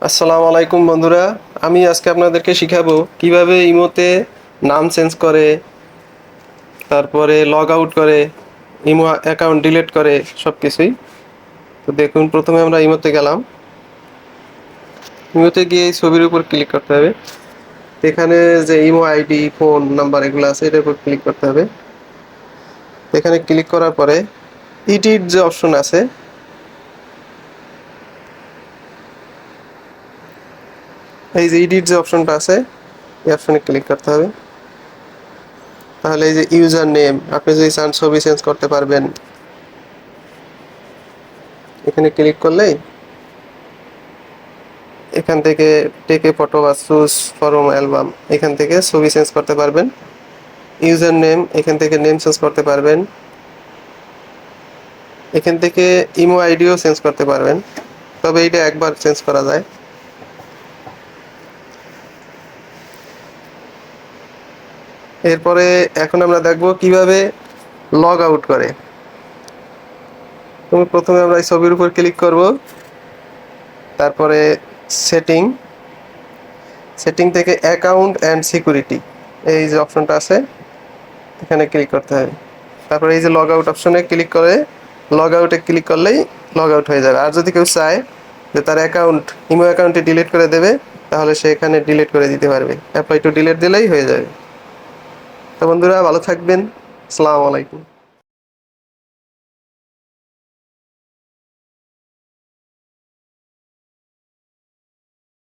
আসসালামু আলাইকুম বন্ধুরা। আমি আজকে আপনাদেরকে শিখাবো কিভাবে ইমোতে নাম চেঞ্জ করে, তারপরে লগ আউট করে, ইমো অ্যাকাউন্ট ডিলিট করে সবকিছুই। তো দেখুন, প্রথমে আমরা ইমোতে গেলাম। ইমোতে গিয়ে এই ছবির উপর ক্লিক করতে হবে। এখানে যে ইমো আইডি, ফোন নাম্বার এগুলো আছে, এটার উপর ক্লিক করতে হবে। এখানে ক্লিক করার পরে এডিট যে অপশন আছে, এই যে এডিট যে অপশনটা আছে, এই অপশনে ক্লিক করতে হবে। তাহলে এই যে ইউজার নেম, আপনি যদি চান ছবি চেঞ্জ করতে পারবেন। এখানে ক্লিক করলেই এখান থেকে টেক এ ফটো বা চুজ ফরম অ্যালবাম, এখান থেকে ছবি চেঞ্জ করতে পারবেন। ইউজার নেম, এখান থেকে নেম চেঞ্জ করতে পারবেন। এখান থেকে ইমো আইডিও চেঞ্জ করতে পারবেন, তবে এটা একবার চেঞ্জ করা যায়। এরপরে এখন আমরা দেখব কিভাবে লগ আউট করে। তুমি প্রথমে আমরা এই ছবির উপর ক্লিক করব, তারপরে সেটিং, সেটিং থেকে অ্যাকাউন্ট অ্যান্ড সিকিউরিটি, এই যে অপশনটা আছে এখানে ক্লিক করতে হবে। তারপরে এই যে লগ আউট অপশনে ক্লিক করে লগ আউটে ক্লিক করলেই লগ আউট হয়ে যাবে। আর যদি কেউ চায় যে তার অ্যাকাউন্ট ইমো অ্যাকাউন্টে ডিলিট করে দেবে, তাহলে সে এখানে ডিলিট করে দিতে পারবে। অ্যাপ্লাই টু ডিলিট দিলেই হয়ে যাবে। তো বন্ধুরা, ভালো থাকবেন। আসসালামু আলাইকুম।